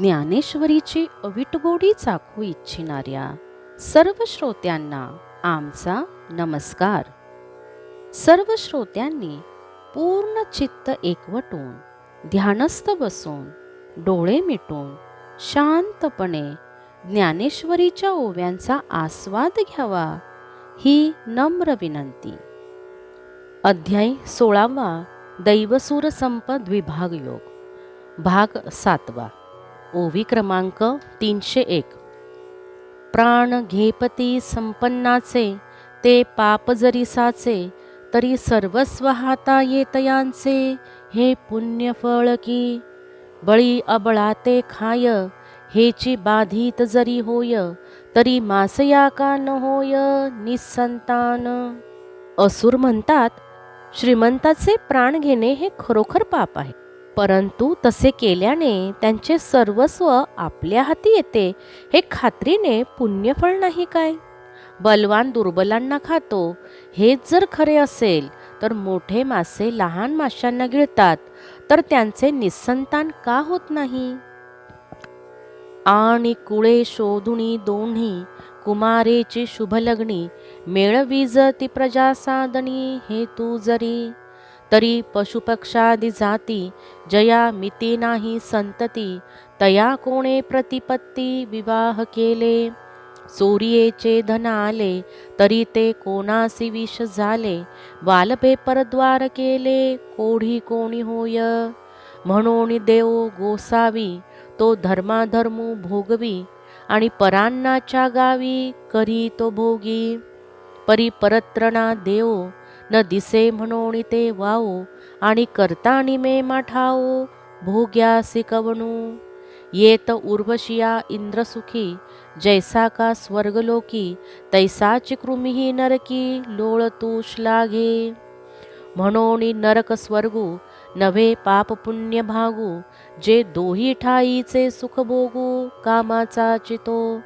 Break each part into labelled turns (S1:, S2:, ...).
S1: ज्ञानेश्वरीची अविटगोडी चाखू इच्छिणाऱ्या सर्व श्रोत्यांना आमचा नमस्कार. सर्व श्रोत्यांनी पूर्ण चित्त एकवटून ध्यानस्थ बसून डोळे मिटून शांतपणे ज्ञानेश्वरीच्या ओव्यांचा आस्वाद घ्यावा ही नम्र विनंती. अध्याय 16वा दैवसूर संपद विभाग योग, भाग 7वा, ओवी क्रमांक 301. प्राण घेपती संपन्नाचे, ते पाप जरी साचे, तरी सर्वस्व हाता येतयांचे, हे पुण्य फळ की. बळी अबळाते खाय, हेची बाधित जरी होय, तरी मासया का न होय निसंतान. असुर म्हणतात, श्रीमंताचे प्राण घेणे हे खरोखर पाप आहे, परंतु तसे केल्याने त्यांचे सर्वस्व आपल्या हाती येते, हे खात्रीने पुण्यफळ नाही काय. बलवान दुर्बलांना खातो, हेच जर खरे असेल, तर मोठे मासे लहान माशांना गिळतात, तर त्यांचे निसंतान का होत नाही. आणि कुळे शोधुनी दोन्ही, कुमारेची शुभलग्नी, मेळवीजती प्रजा साधणी, हे तू जरी. तरी पशुपक्षादी जाती, जया मिती नाही संतती, तया कोणे प्रतिपत्ती विवाह केले. चोरियेचे धन आले, तरी ते कोणासी विष झाले, वालपे परद्वार केले, कोढी कोणी होय. म्हणून देव गोसावी, तो धर्माधर्मू भोगवी, आणि परान्नाच्या गावी करी तो भोगी. परी परत्रणा देव, न दिसे म्हणून ते वाओ, आणि करतानी मे माठाओ, भोग्यासी कवणू. येत उर्वशिया इंद्रसुखी, जैसा का स्वर्गलोकी, तैसाची कृमीही नरकी, लोळ तू श्लाघे. म्हणून नरक स्वर्गू, नव्हे पाप पुण्य भागू, जे दोही ठाईचे सुख भोगू, कामाचा चितो.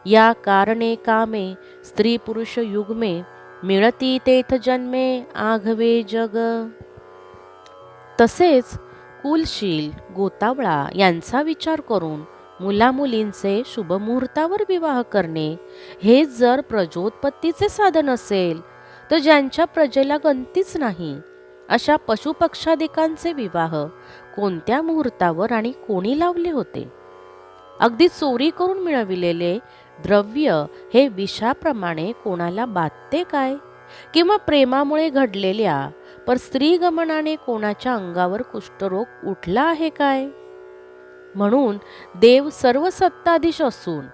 S1: या कारणे कामे स्त्री पुरुष युग्मे, मिळती तेथ जन्मे आघवे जग. तसेच कुलशील गोतावळा यांचा विचार करून मुलामुलींचे शुभमुहूर्तावर विवाह करणे, हे जर प्रजोत्पत्तीचे साधन असेल, तर ज्यांच्या प्रजेला गंतीच नाही, अशा पशुपक्षादिकांचे विवाह कोणत्या मुहूर्तावर आणि कोणी लावले होते. अगदी चोरी करून मिळविलेले द्रव्य हे विषाप्रमाणे कोणाला बाधते काय, किंवा प्रेमामुळे घडलेल्या पर स्त्रीगमनाने कोणाच्या अंगावर कुष्ठरोग उठला आहे काय. म्हणून देव सर्व सत्ताधीश असून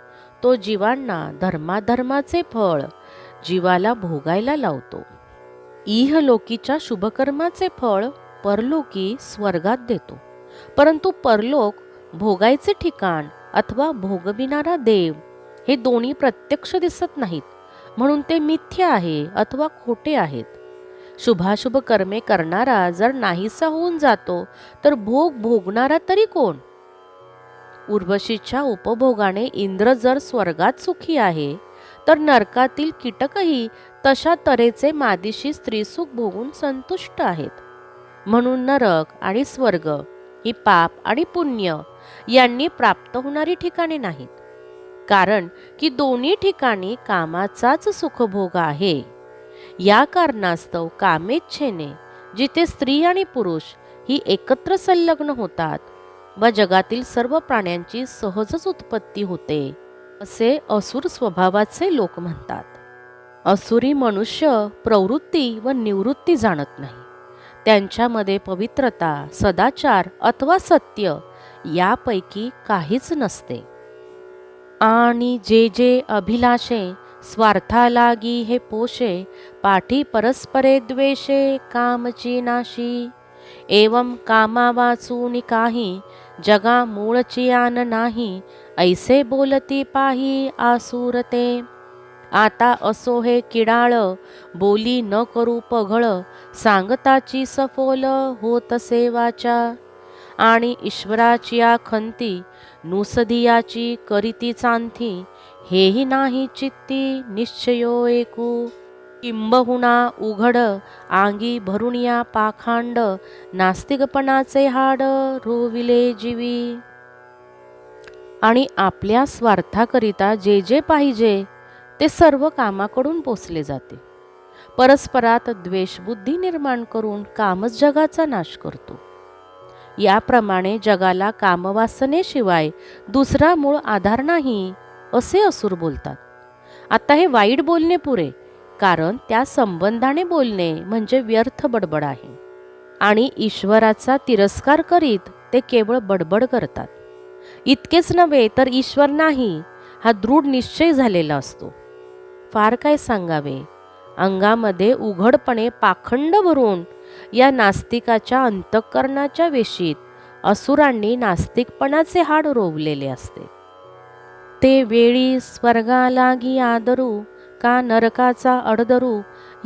S1: तो जीवांना धर्माधर्माचे फळ जीवाला भोगायला लावतो. इहलोकीच्या शुभकर्माचे फळ परलोकी स्वर्गात देतो, परंतु परलोक भोगायचे ठिकाण अथवा भोगविणारा देव हे दोन्ही प्रत्यक्ष दिसत नाहीत, म्हणून ते मिथ्य आहे अथवा खोटे आहेत. शुभाशुभ कर्मे करणारा जर नाहीसा होऊन जातो, तर भोग भोगणारा तरी कोण. उर्वशीच्या उपभोगाने इंद्र जर स्वर्गात सुखी आहे, तर नरकातील कीटकही तशा तऱ्हेचे मादिशी स्त्रीसुख भोगून संतुष्ट आहेत. म्हणून नरक आणि स्वर्ग ही पाप आणि पुण्य यांनी प्राप्त होणारी ठिकाणे नाहीत, कारण की दोन्ही ठिकाणी कामाचाच सुखभोग आहे. या कारणास्तव कामेच्छेने जिथे स्त्री आणि पुरुष ही एकत्र संलग्न होतात व जगातील सर्व प्राण्यांची सहजच उत्पत्ती होते, असे असुर स्वभावाचे लोक म्हणतात. असुरी मनुष्य प्रवृत्ती व निवृत्ती जाणत नाही. त्यांच्यामध्ये पवित्रता, सदाचार अथवा सत्य यापैकी काहीच नसते. आणि जे जे अभिलाषे स्वार्थालागी हे पोषे, पाठी परस्परे द्वेषे कामची नाशी. एवं कामा वाचून काही, जगा मूळची आन नाही, ऐसे बोलती पाही आसुरते. आता असो हे किडाळ, बोली न करू पघळ, सांगताची सफोल होतसे वाचा. आणि ईश्वराची खंती, नुसदियाची करीती चांथी, हेही नाही चित्ती निश्चयो एकू. किंबहुना उघड आंगी भरुनिया पाखांड, नास्तिकपणाचे हाड रोविले जीवी. आणि आपल्या स्वार्थाकरिता जे जे पाहिजे ते सर्व कामाकडून पोचले जाते. परस्परात द्वेषबुद्धी निर्माण करून कामच जगाचा नाश करतो. याप्रमाणे जगाला कामवासनेशिवाय दुसरा मूळ आधार नाही असे असुर बोलतात. आता हे वाईट बोलणे पुरे, कारण त्या संबंधाने बोलणे म्हणजे व्यर्थ बडबड आहे. आणि ईश्वराचा तिरस्कार करीत ते केवळ बडबड करतात. इतकेच नव्हे तर ईश्वर नाही हा दृढ निश्चय झालेला असतो. फार काय सांगावे, अंगामध्ये उघडपणे पाखंड भरून या नास्तिकाच्या अंतःकरणाच्या वेशीत असुरांनी नास्तिकपणाचे हाड रोवलेले असते. ते वेळी स्वर्गालागी आदरू का नरकाचा अडदरू,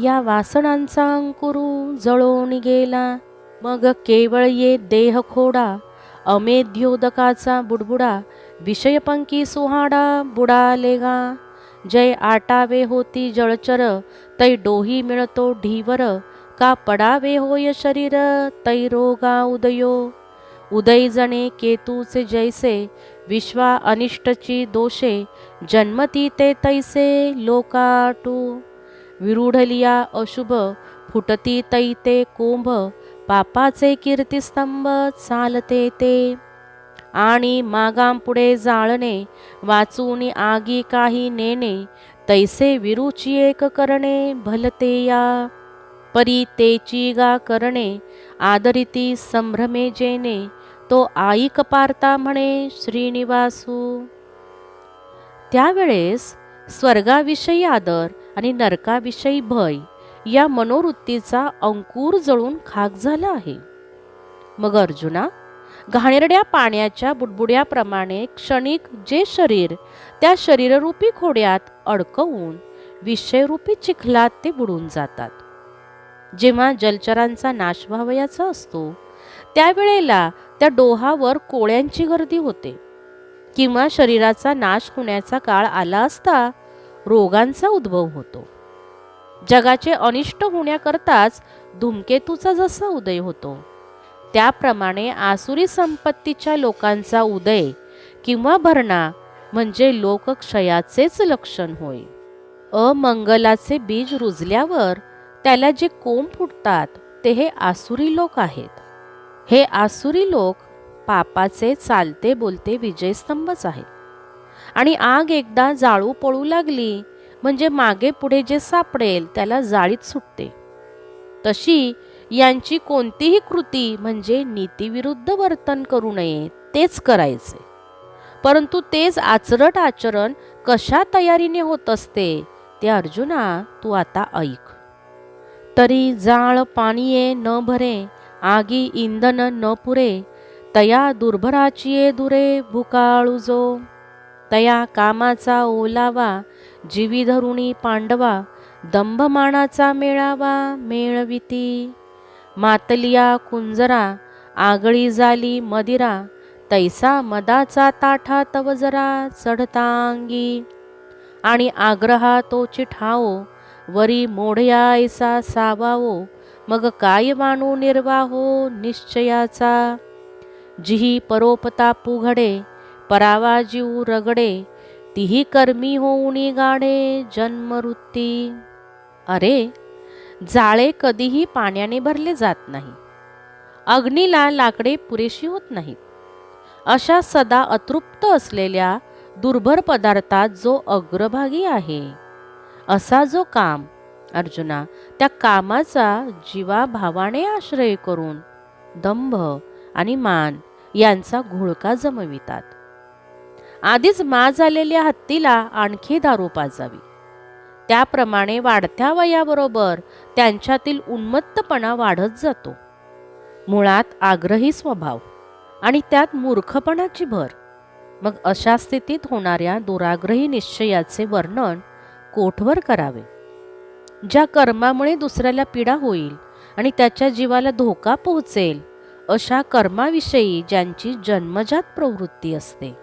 S1: या वासनांचा अंकुरू जळून गेला. मग केवळ ये देह खोडा, अमेध्योदकाचा बुडबुडा, विषयपंकी सुहाडा बुडालेगा. जय आटावे होती जळचर, तै डोही मिळतो ढीवर, का पडावे होय शरीर तै रोगा उदयो. उदय जणे केतूचे जैसे, विश्वा अनिष्टची दोषे, जन्मती ते तैसे लोकाटू. विरूढलिया अशुभ, फुटती तैते कोंभ, पापाचे कीर्तिस्तंभ चालते ते. आणि मागाम पुढे जाळणे, वाचून आगी काही नेणे, तैसे विरुची एक करणे भलते या. परी तेची गा करणे, आदरिती संभ्रमे जेणे, तो आई कपारता म्हणे श्रीनिवासू. त्यावेळेस स्वर्गाविषयी आदर आणि नरकाविषयी भय या मनोवृत्तीचा अंकुर जळून खाक झाला आहे. मग अर्जुना, घाणेरड्या पाण्याच्या बुडबुड्याप्रमाणे क्षणिक जे शरीर त्या शरीररूपी खोड्यात अडकवून विषयरूपी चिखलात ते बुडून जातात. जेव्हा जलचरांचा नाश व्हावयाचा असतो त्यावेळेला त्या डोहावर कोळ्यांची गर्दी होते, किंवा शरीराचा नाश होण्याचा काळ आला असता रोगांचा उद्भव होतो. जगाचे अनिष्ट होण्याकरताच धूमकेतूचा जसा उदय होतो, त्याप्रमाणे आसुरी संपत्तीच्या लोकांचा उदय किंवा भरणा म्हणजे लोकक्षयाचेच लक्षण होय. अमंगलाचे बीज रुजल्यावर त्याला जे कोंब फुटतात ते हे आसुरी लोक आहेत. हे आसुरी लोक पापाचे चालते बोलते विजयस्तंभच आहेत. आणि आग एकदा जाळू पळू लागली म्हणजे मागे पुढे जे सापडेल त्याला जाळीत सुटते. तशी यांची कोणतीही कृती म्हणजे नीतीविरुद्ध वर्तन करू नये तेच करायचे. परंतु तेच आचरट आचरण कशा तयारीने होत असते ते अर्जुना तू आता ऐक. तरी जाळ पाणीये न भरे, आगी इंधन न पुरे, तया दुर्भराचिये दुरे भुकाळू जो. तया कामाचा ओलावा, जीवी धरुणी पांडवा, दंभमानाचा मेळावा मेळविती. मातलिया कुंजरा, आगळी झाली मदिरा, तैसा मदाचा ताठा तव जरा चढतांगी. आणि आग्रहा तोची ठावो, वरी मोढया ऐसा सावावो, मग काय मानू निर्वाहो निश्चयाचा. जिही परोपतापू घडे, परावा जीव रगडे, तिही कर्मी होऊनी गाढे जन्मवृत्ती. अरे, जाळे कधीही पाण्याने भरले जात नाही, अग्नीला लाकडे पुरेशी होत नाहीत. अशा सदा अतृप्त असलेल्या दुर्भर पदार्थात जो अग्रभागी आहे असा जो काम, अर्जुना त्या कामाचा जीवाभावाने आश्रय करून दंभ आणि मान यांचा घोळका जमवितात. आधीच माज आलेल्या हत्तीला आणखी दारू पाजावी, त्याप्रमाणे वाढत्या वयाबरोबर त्यांच्यातील उन्मत्तपणा वाढत जातो. मुळात आग्रही स्वभाव आणि त्यात मूर्खपणाची भर. मग अशा स्थितीत होणाऱ्या दुराग्रही निश्चयाचे वर्णन कोठवर करावे. ज्या कर्मामुळे दुसऱ्याला पीडा होईल आणि त्याच्या जीवाला धोका पोहोचेल अशा कर्माविषयी ज्यांची जन्मजात प्रवृत्ती असते.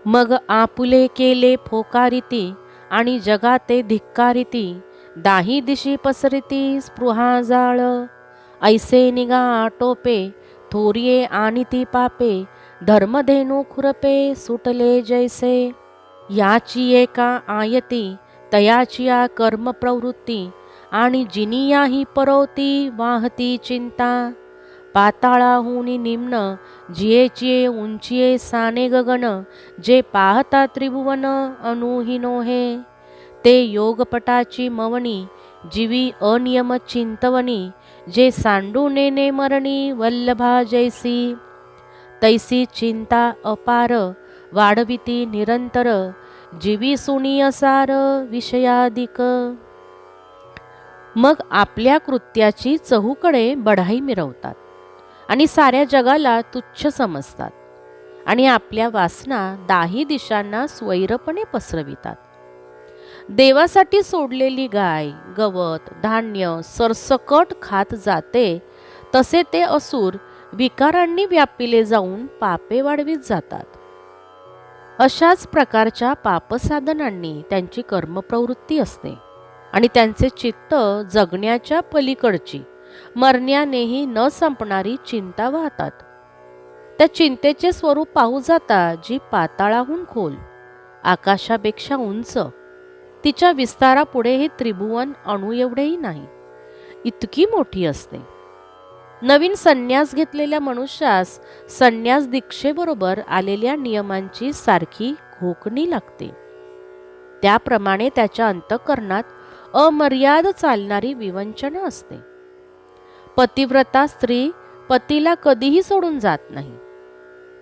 S1: मग आपुले केले फोकारिती आणि जगाते धिक्कारिती, दाही दिशी पसरिती स्पृहा जाळ. ऐसे निगा आटोपे, थोरिये आणि ती पापे, धर्मधेनु खुरपे सुटले जैसे. याची एका आयती तयाची या कर्म प्रवृत्ती, आणि जिनियाही परवती वाहती चिंता. पाताळाहुनी निम्न जियेचिये उंचिये साने गगन, जे पाहता त्रिभुवन अनुहीनो हे. ते योगपटाची मवणी जीवी अनियम चिंतवनी, जे सांडू नेने मरणी वल्लभा जैसी. तैसी चिंता अपार वाढविती निरंतर, जीवी सुनी असार विषयाधिक. मग आपल्या कृत्याची चहूकडे बढाई मिरवतात आणि साऱ्या जगाला तुच्छ समजतात, आणि आपल्या वासना दाही दिशांना स्वैरपणे पसरवितात. देवासाठी सोडलेली गाय गवत धान्य सरसकट खात जाते, तसे ते असुर विकारांनी व्यापिले जाऊन पापे वाढवीत जातात. अशाच प्रकारच्या पापसाधनांनी त्यांची कर्मप्रवृत्ती असते, आणि त्यांचे चित्त जगण्याच्या पलीकडची मरण्यानेही न संपणारी चिंता वाहतात. त्या चिंतेचे स्वरूप पाहू जाता, जी पाताळाहून खोल, आकाशापेक्षा उंच, तिच्या विस्तारापुढे हे त्रिभुवन अणु एवढेही नाही, इतकी मोठी असते. नवीन संन्यास घेतलेल्या मनुष्यास संन्यास दीक्षेबरोबर आलेल्या नियमांची सारखी घोकणी लागते. त्याप्रमाणे त्याच्या अंतःकरणात अमर्याद चालणारी विवंचना असते. पतिव्रता स्त्री पतीला कधीही सोडून जात नाही,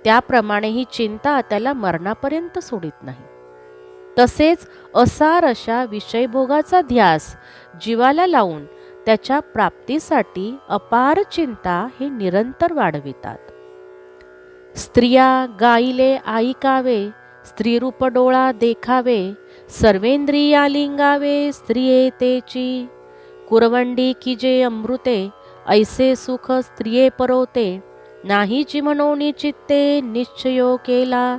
S1: त्याप्रमाणे ही चिंता त्याला मरणापर्यंत सोडित नाही. तसेच असार अशा विषयभोगाचा ध्यास जीवाला लावून त्याच्या प्राप्तीसाठी अपार चिंता हे निरंतर वाढवितात. स्त्रिया गाईले ऐकावे, स्त्रीरूप डोळा देखावे, सर्वेंद्रिया लिंगावे स्त्रिये तेची. कुरवंडी की जे अमृते, ऐसे सुख स्त्रिये परवते, नाहीची मनोनी चित्ते निश्चयो केला.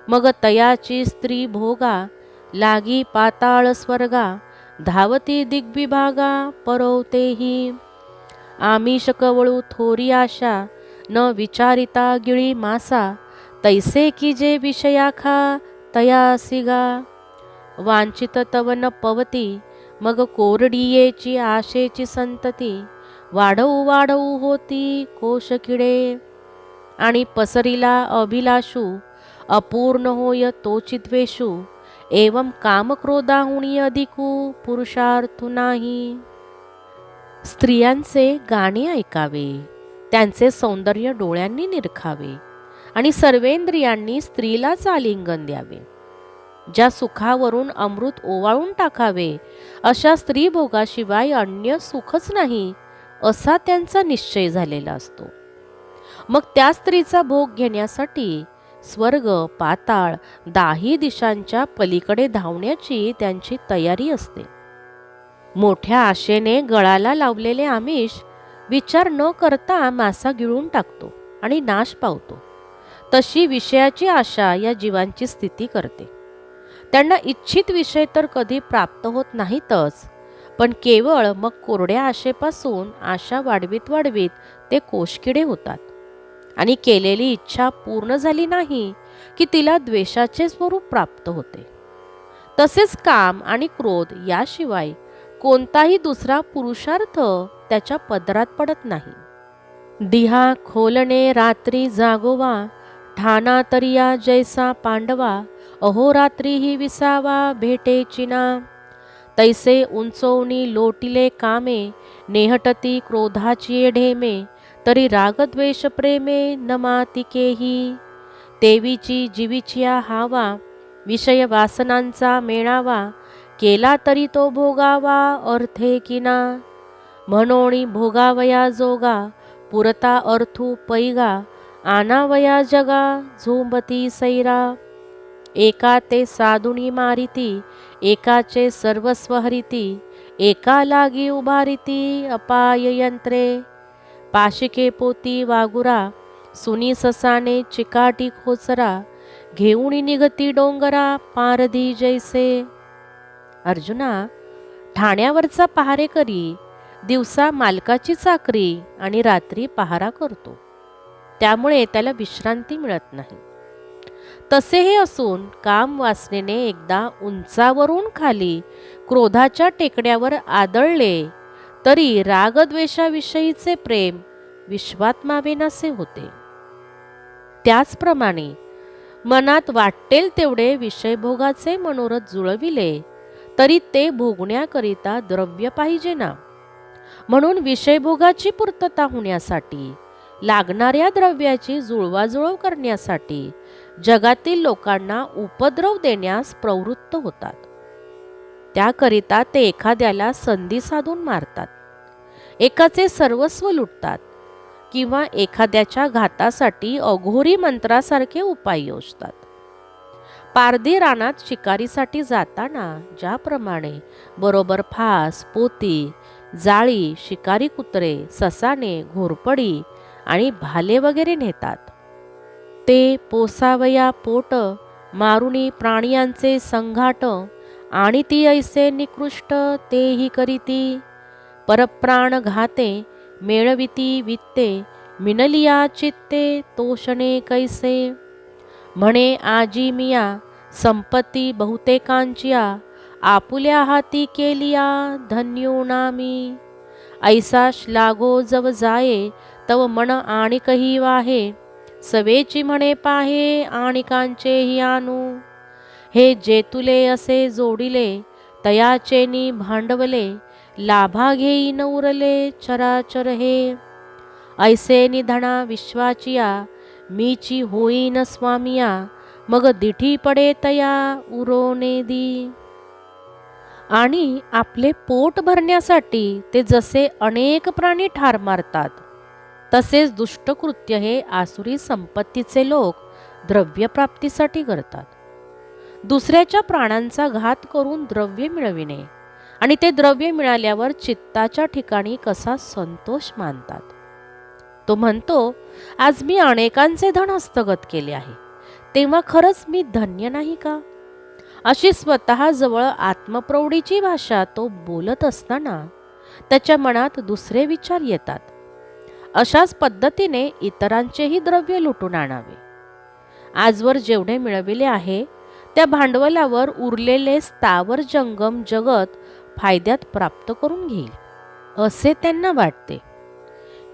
S1: मग तयाची स्त्री भोगा, लागी पाताळ स्वर्गा, धावती दिग्विभागा परवतेही. आमिष कवळू थोरी आशा, न विचारिता गिळी मासा, तैसे की जे विषयाखा तयासिगा. वांछित तव न पवती, मग कोरडीयेची आशेची संतती, वाढवू वाढवू होती कोशकिडे. आणि पसरिला अभिलाषू, अपूर्ण होय तोची द्वेषू, एवं कामक्रोधाहुनी अधिकू पुरुषार्थू नाही. स्त्रियांचे गाणे ऐकावे, त्यांचे सौंदर्य डोळ्यांनी निरखावे, आणि सर्वेंद्रियांनी स्त्रीलाच आलिंगन द्यावे. ज्या सुखावरून अमृत ओवाळून टाकावे, अशा स्त्रीभोगाशिवाय अन्य सुखच नाही, असा त्यांचा निश्चय झालेला असतो. मग त्या स्त्रीचा भोग घेण्यासाठी स्वर्ग पाताळ दाही दिशांच्या पलीकडे धावण्याची त्यांची तयारी असते. मोठ्या आशेने गळाला लावलेले आमिष विचार न करता मासा गिळून टाकतो आणि नाश पावतो. तशी विषयाची आशा या जीवांची स्थिती करते. त्यांना इच्छित विषय तर कधी प्राप्त होत नाहीतच, पण केवळ मग कोरड्या आशेपासून आशा वाढवीत वाढवीत ते कोशकिडे होतात, आणि केलेली इच्छा पूर्ण झाली नाही की तिला द्वेषाचे स्वरूप प्राप्त होते. तसेच काम आणि क्रोध याशिवाय कोणताही दुसरा पुरुषार्थ त्याच्या पदरात पडत नाही. दिहा खोलणे रात्री जागोवा, ठाणा तरिया जैसा पांडवा, अहोरात्रीही विसावा भेटे चिना. तैसे उंचवणी लोटिले कामे, नेहटती क्रोधाची ढेमे, तरी रागद्वेष प्रेमे न मातिकेही. तेवीची जीवीच्या हावा, विषय वासनांचा मेळावा, केला तरी तो भोगावा अर्थे किना. म्हणोनी भोगावया जोगा, पुरता अर्थू पैगा, आनावया जगा झोंबती सैरा. एका ते साधुनी मारिती, एकाचे सर्वस्व हरिती, एका लागी उभारिती अपाय यंत्रे. पाशिके पोती वागुरा, सुनी ससाने चिकाटी खोचरा, घेऊनी निघती डोंगरा पारधी जैसे. अर्जुना, ठाण्यावरचा पहारेकरी दिवसा मालकाची चाकरी आणि रात्री पहारा करतो. त्यामुळे त्याला विश्रांती मिळत नाही. तसे हे असून काम वासनेने एकदा उंचावरून खाली क्रोधाच्या टेकड्यावर आदळले तरी रागद्वेषाविषयीचे प्रेम विश्वात मावेनासे होते. त्याचप्रमाणे मनात वाटेल तेवढे विषयभोगाचे मनोरथ जुळविले तरी ते भोगण्याकरिता द्रव्य पाहिजे ना. म्हणून विषयभोगाची पूर्तता होण्यासाठी लागणाऱ्या द्रव्याची जुळवाजुळव करण्यासाठी जगातील लोकांना उपद्रव देण्यास प्रवृत्त होतात. त्याकरिता ते एखाद्याला संधी साधून मारतात, एकाचे सर्वस्व लुटतात किंवा एखाद्याच्या घातासाठी अघोरी मंत्रासारखे उपाय योजतात. पारधी रानात शिकारीसाठी जाताना ज्याप्रमाणे बरोबर फास, पोती, जाळी, शिकारी कुत्रे, ससाणे, घोरपडी आणि भाले वगैरे नेतात, ते पोसावया पोट मारुनी प्राणियांचे संघाट आणि ती ऐसे निकृष्ट तेही करीती. परप्राण घाते मेळविती वित्ते मिनलिया चित्ते तोषणे कैसे. म्हणे आजी मिया संपत्ती बहुतेकांचिया आपुल्या हाती केलिया धन्यो नामी. ऐसा श्लाघो जव जाये तव मन आणिकही वाहे सवेची म्हणे पाहे आणिकांचेही आणू. हे जेतुले असे जोडिले तयाचेनी भांडवले लाभा घेई न उरले चराचर हे. ऐसे निधना विश्वाचिया मीची होईन स्वामिया मग दिठी पडे तया उरोनेदी. आणि आपले पोट भरण्यासाठी ते जसे अनेक प्राणी ठार मारतात तसेच दुष्टकृत्य हे आसुरी संपत्तीचे लोक द्रव्यप्राप्तीसाठी करतात. दुसऱ्याच्या प्राणांचा घात करून द्रव्य मिळविणे आणि ते द्रव्य मिळाल्यावर चित्ताच्या ठिकाणी कसा संतोष मानतात. तो म्हणतो, आज मी अनेकांचे धन हस्तगत केले आहे, तेव्हा खरंच मी धन्य नाही का. अशी स्वतःजवळ आत्मप्रौढीची भाषा तो बोलत असताना त्याच्या मनात दुसरे विचार येतात. अशाच पद्धतीने इतरांचेही द्रव्य लुटून आणावे. आजवर जेवढे मिळविले आहे त्या भांडवलावर उरलेले स्थावर जंगम जगत फायद्यात प्राप्त करून घेईल असे त्यांना वाटते.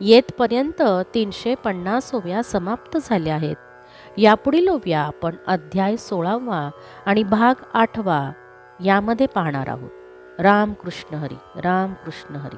S1: येथपर्यंत 350 ओव्या समाप्त झाल्या आहेत. यापुढील ओव्या आपण अध्याय 16 आणि भाग 8 यामध्ये पाहणार आहोत. राम कृष्ण हरी. राम कृष्ण हरी.